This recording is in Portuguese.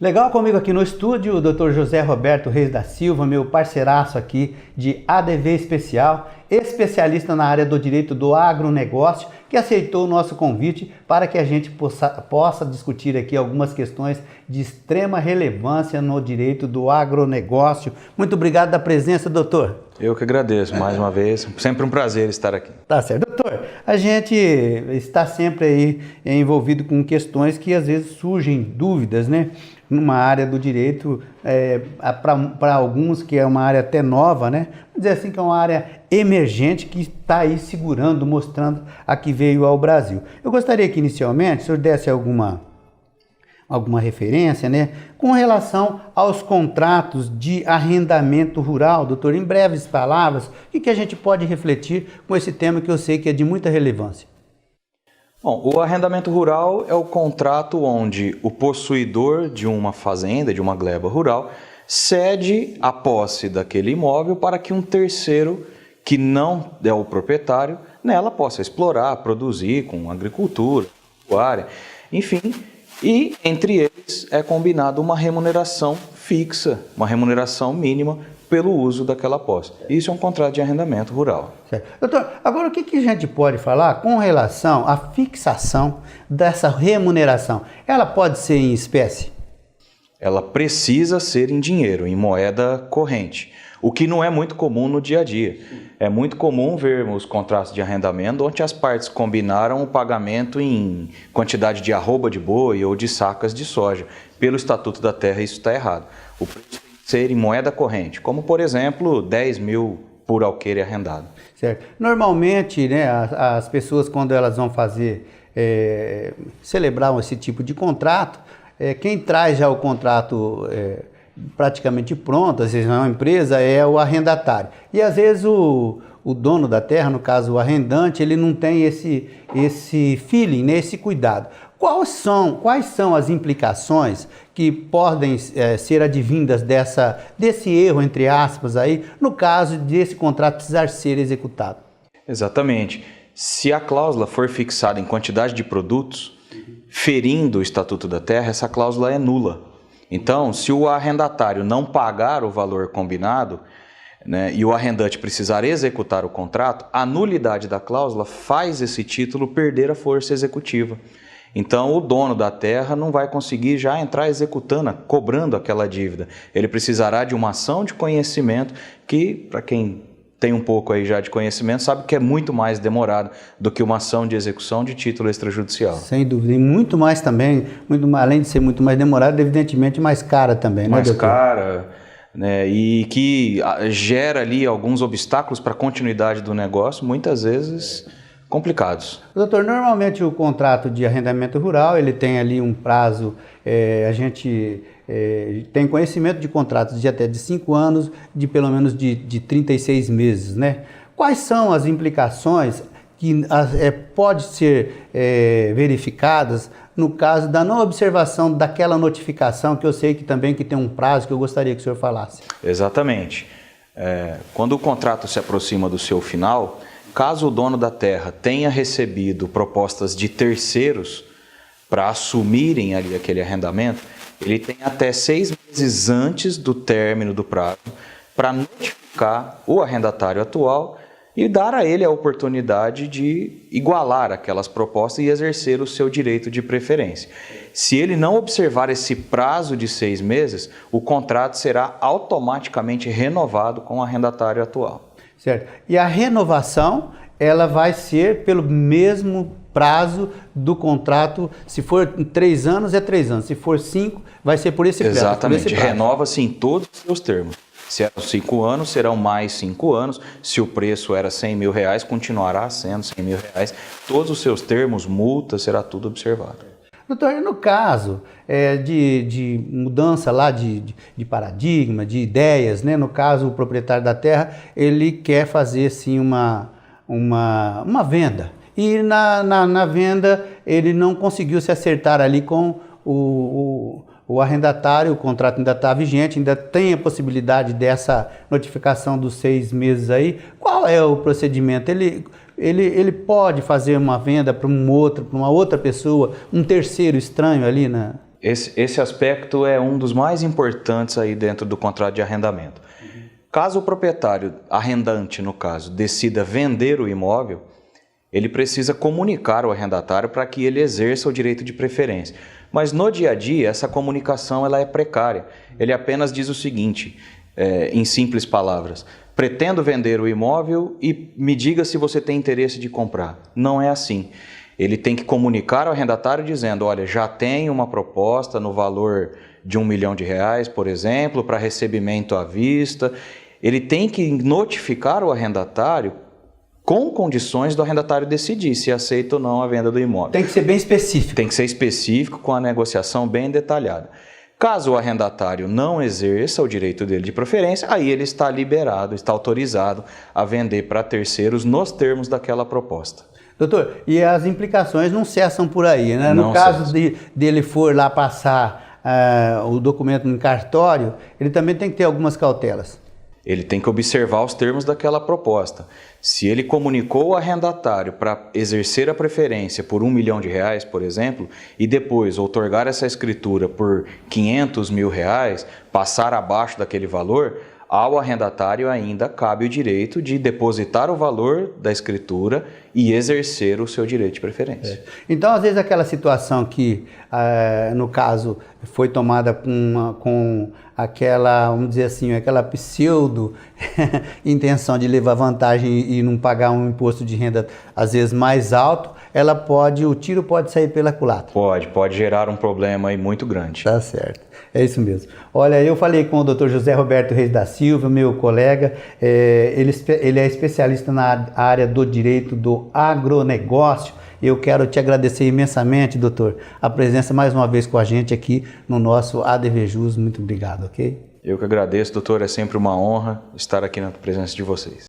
Legal comigo aqui no estúdio, o Dr. José Roberto Reis da Silva, meu parceiraço aqui de ADV Especial, especialista na área do direito do agronegócio, que aceitou o nosso convite para que a gente possa discutir aqui algumas questões de extrema relevância no direito do agronegócio. Muito obrigado da presença, doutor. Eu que agradeço mais uma vez, sempre um prazer estar aqui. Tá certo. Doutor, a gente está sempre aí envolvido com questões que às vezes surgem dúvidas, né? Numa área do direito, para alguns que é uma área até nova, né? Vamos dizer assim que é uma área emergente que está aí segurando, mostrando a que veio ao Brasil. Eu gostaria que inicialmente o senhor desse alguma referência, né, com relação aos contratos de arrendamento rural, doutor, em breves palavras, o que a gente pode refletir com esse tema que eu sei que é de muita relevância? Bom, o arrendamento rural é o contrato onde o possuidor de uma fazenda, de uma gleba rural, cede a posse daquele imóvel para que um terceiro, que não é o proprietário, nela possa explorar, produzir com agricultura, pecuária, enfim. E entre eles é combinado uma remuneração fixa, uma remuneração mínima pelo uso daquela posse. Isso é um contrato de arrendamento rural. Certo. Doutor, agora o que a gente pode falar com relação à fixação dessa remuneração? Ela pode ser em espécie? Ela precisa ser em dinheiro, em moeda corrente, o que não é muito comum no dia a dia. É muito comum vermos contratos de arrendamento onde as partes combinaram o pagamento em quantidade de arroba de boi ou de sacas de soja. Pelo Estatuto da Terra isso está errado. O preço tem que ser em moeda corrente, como por exemplo 10 mil por alqueire arrendado. Certo. Normalmente, né, as pessoas quando elas vão fazer, celebrar esse tipo de contrato, quem traz já o contrato praticamente pronto, às vezes não é uma empresa, é o arrendatário. E às vezes o dono da terra, no caso o arrendante, ele não tem esse feeling, né, esse cuidado. Quais são as implicações que podem ser advindas desse erro, entre aspas, aí, no caso desse contrato precisar ser executado? Exatamente. Se a cláusula for fixada em quantidade de produtos, ferindo o Estatuto da Terra, essa cláusula é nula. Então, se o arrendatário não pagar o valor combinado, né, e o arrendante precisar executar o contrato, a nulidade da cláusula faz esse título perder a força executiva. Então, o dono da terra não vai conseguir já entrar executando, cobrando aquela dívida. Ele precisará de uma ação de conhecimento que, para quem tem um pouco aí já de conhecimento, sabe que é muito mais demorado do que uma ação de execução de título extrajudicial. Sem dúvida, e muito mais também, além de ser muito mais demorado, evidentemente mais cara também, mais, né, doutor? Cara, né, e que gera ali alguns obstáculos para a continuidade do negócio, muitas vezes complicados. Doutor, normalmente o contrato de arrendamento rural, ele tem ali um prazo, a gente tem conhecimento de contratos de até de 5 anos, de pelo menos de 36 meses, né? Quais são as implicações que pode ser verificadas no caso da não observação daquela notificação, que eu sei que também que tem um prazo que eu gostaria que o senhor falasse? Exatamente. Quando o contrato se aproxima do seu final, caso o dono da terra tenha recebido propostas de terceiros para assumirem ali aquele arrendamento, ele tem até 6 meses antes do término do prazo para notificar o arrendatário atual e dar a ele a oportunidade de igualar aquelas propostas e exercer o seu direito de preferência. Se ele não observar esse prazo de 6 meses, o contrato será automaticamente renovado com o arrendatário atual. Certo. E a renovação, ela vai ser pelo mesmo prazo do contrato. Se for 3 anos, é 3 anos. Se for 5, vai ser por esse prazo. Exatamente. Renova-se em todos os seus termos. Se eram 5 anos, serão mais 5 anos. Se o preço era R$100 mil, continuará sendo R$100 mil. Todos os seus termos, multa, será tudo observado. Doutor, no caso de mudança lá de paradigma, de ideias, né? No caso, o proprietário da terra, ele quer fazer sim uma venda. E na venda ele não conseguiu se acertar ali com o arrendatário, o contrato ainda está vigente, ainda tem a possibilidade dessa notificação dos 6 meses aí. Qual é o procedimento? Ele pode fazer uma venda para uma outra pessoa, um terceiro estranho ali, né? Esse aspecto é um dos mais importantes aí dentro do contrato de arrendamento. Caso o proprietário, arrendante no caso, decida vender o imóvel, ele precisa comunicar ao arrendatário para que ele exerça o direito de preferência. Mas no dia a dia, essa comunicação ela é precária. Ele apenas diz o seguinte, em simples palavras: pretendo vender o imóvel e me diga se você tem interesse de comprar. Não é assim. Ele tem que comunicar ao arrendatário dizendo: olha, já tenho uma proposta no valor de R$1 milhão, por exemplo, para recebimento à vista. Ele tem que notificar o arrendatário com condições do arrendatário decidir se aceita ou não a venda do imóvel. Tem que ser bem específico. Tem que ser específico, com a negociação bem detalhada. Caso o arrendatário não exerça o direito dele de preferência, aí ele está liberado, está autorizado a vender para terceiros nos termos daquela proposta. Doutor, e as implicações não cessam por aí, né? No caso dele for lá passar o documento no cartório, ele também tem que ter algumas cautelas. Ele tem que observar os termos daquela proposta. Se ele comunicou o arrendatário para exercer a preferência por R$1 milhão, por exemplo, e depois outorgar essa escritura por R$500 mil, passar abaixo daquele valor, ao arrendatário ainda cabe o direito de depositar o valor da escritura e exercer o seu direito de preferência. Então, às vezes, aquela situação que, no caso, foi tomada com aquela, vamos dizer assim, aquela pseudo intenção de levar vantagem e não pagar um imposto de renda, às vezes, mais alto, o tiro pode sair pela culatra. Pode gerar um problema aí muito grande. Tá certo, é isso mesmo. Olha, eu falei com o Dr. José Roberto Reis da Silva, meu colega, ele é especialista na área do direito do agronegócio. Eu quero te agradecer imensamente, doutor, a presença mais uma vez com a gente aqui no nosso ADV Jus. Muito obrigado, ok? Eu que agradeço, doutor, é sempre uma honra estar aqui na presença de vocês.